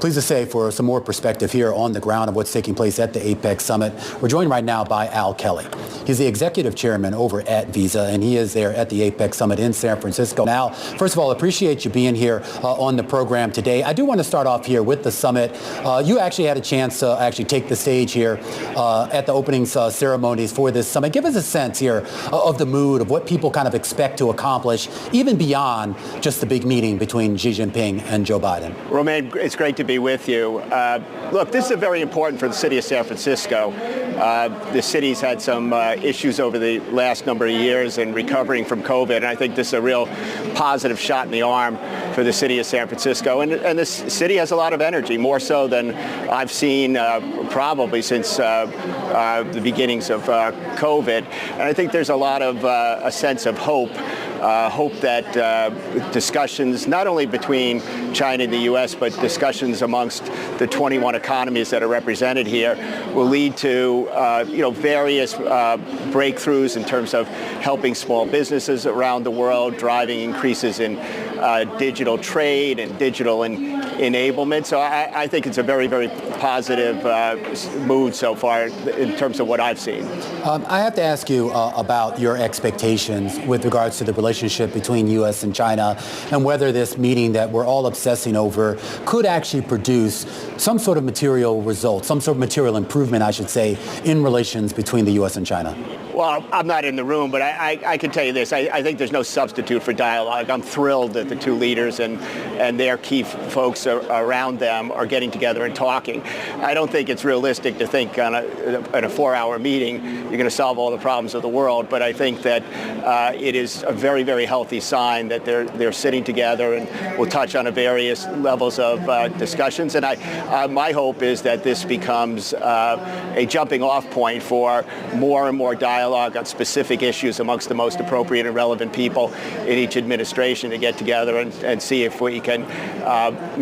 Pleased to say, for some more perspective here on the ground of what's taking place at the APEC Summit, we're joined right now by Al Kelly. He's the executive chairman over at Visa, and he is there at the APEC Summit in San Francisco. Now, first of all, appreciate you being here on the program today. I do want to start off here with the summit. You actually had a chance to actually take the stage here at the opening ceremonies for this summit. Give us a sense here of the mood of what people kind of expect to accomplish, even beyond just the big meeting between Xi Jinping and Joe Biden. Romaine, it's great to be with you. Look, this is very important for the city of San Francisco. The city's had some issues over the last number of years in recovering from COVID, and I think this is a real positive shot in the arm for the city of San Francisco. And this city has a lot of energy, more so than I've seen probably since the beginnings of COVID. And I think there's a lot of a sense of hope. Hope that discussions, not only between China and the U.S., but discussions amongst the 21 economies that are represented here, will lead to various breakthroughs in terms of helping small businesses around the world, driving increases in digital trade and digital enablement. So I think it's a very, very positive mood so far in terms of what I've seen. I have to ask you about your expectations with regards to the relationship between U.S. and China, and whether this meeting that we're all obsessing over could actually produce some sort of material result, some sort of material improvement, I should say, in relations between the U.S. and China. Well, I'm not in the room, but I can tell you this. I think there's no substitute for dialogue. I'm thrilled that the two leaders and their key folks around them are getting together and talking. I don't think it's realistic to think on a 4-hour meeting you're going to solve all the problems of the world, but I think that it is a very, very healthy sign that they're sitting together and will touch on various levels of discussions. And my hope is that this becomes a jumping off point for more and more dialogue on specific issues amongst the most appropriate and relevant people in each administration to get together and see if we can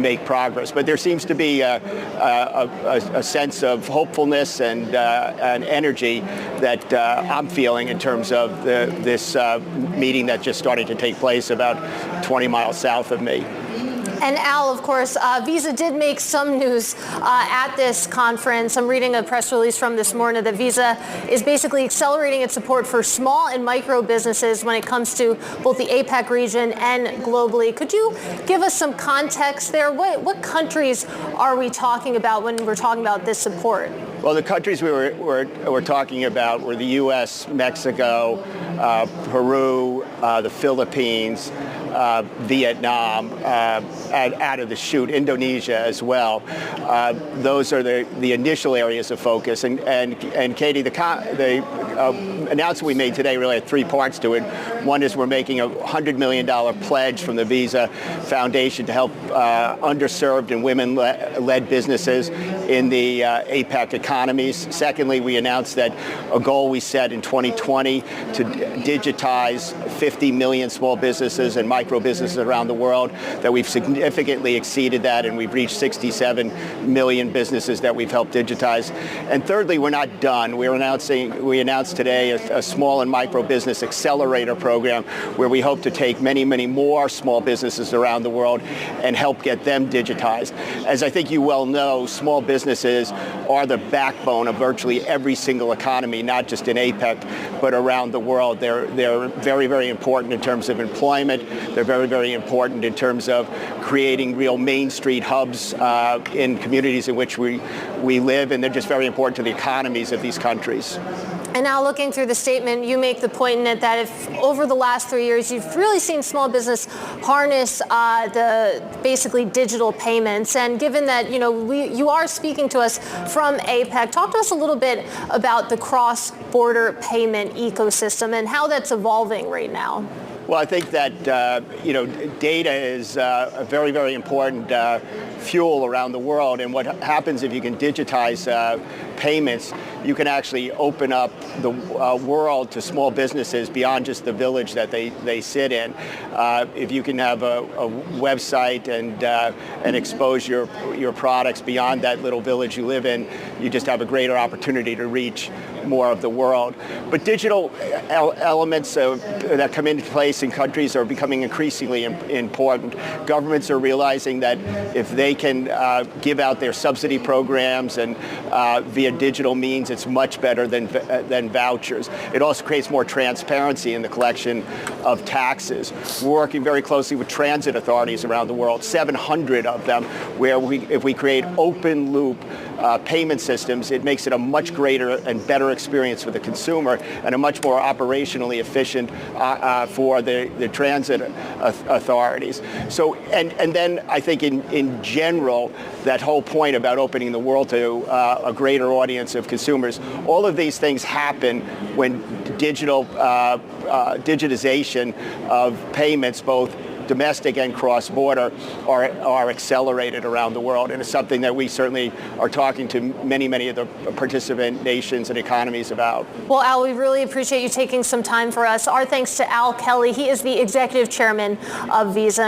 make progress. But there seems to be a sense of hopefulness and energy that I'm feeling in terms of this meeting that just started to take place about 20 miles south of me. And Al, of course, Visa did make some news at this conference. I'm reading a press release from this morning that Visa is basically accelerating its support for small and micro businesses when it comes to both the APEC region and globally. Could you give us some context there? What countries are we talking about when we're talking about this support? Well, the countries we're talking about were the U.S., Mexico, Peru, the Philippines, Vietnam, out of the chute, Indonesia as well. Those are the initial areas of focus. And Katie, the announcement we made today really had 3 parts to it. One is we're making a $100 million pledge from the Visa Foundation to help underserved and women-led businesses in the APEC economies. Secondly, we announced that a goal we set in 2020 to digitize 50 million small businesses and micro businesses around the world, that we've significantly exceeded that, and we've reached 67 million businesses that we've helped digitize. And thirdly, we're not done. We announced today a small and micro business accelerator program where we hope to take many, many more small businesses around the world and help get them digitized. As I think you well know, small businesses are the backbone of virtually every single economy, not just in APEC, but around the world. They're very, very important in terms of employment. They're very, very important in terms of creating real Main Street hubs in communities in which we live, and they're just very important to the economies of these countries. And now looking through the statement, you make the point in it that if over the last 3 years, you've really seen small business harness the basically digital payments. And given that, you are speaking to us from APEC, talk to us a little bit about the cross-border payment ecosystem and how that's evolving right now. Well, I think that, data is a very, very important fuel around the world. And what happens if you can digitize payments, you can actually open up the world to small businesses beyond just the village that they sit in. If you can have a website and expose your products beyond that little village you live in, you just have a greater opportunity to reach more of the world. But digital elements that come into place in countries are becoming increasingly important. Governments are realizing that if they can give out their subsidy programs and via digital means, it's much better than vouchers. It also creates more transparency in the collection of taxes. We're working very closely with transit authorities around the world, 700 of them, where if we create open loop payment systems, it makes it a much greater and better experience for the consumer and a much more operationally efficient for the transit authorities. So, and then I think in general, that whole point about opening the world to a greater audience of consumers, all of these things happen when digitization of payments, both domestic and cross-border, are accelerated around the world. And it's something that we certainly are talking to many of the participant nations and economies about. Well, Al, we really appreciate you taking some time for us. Our thanks to Al Kelly. He is the executive chairman of Visa.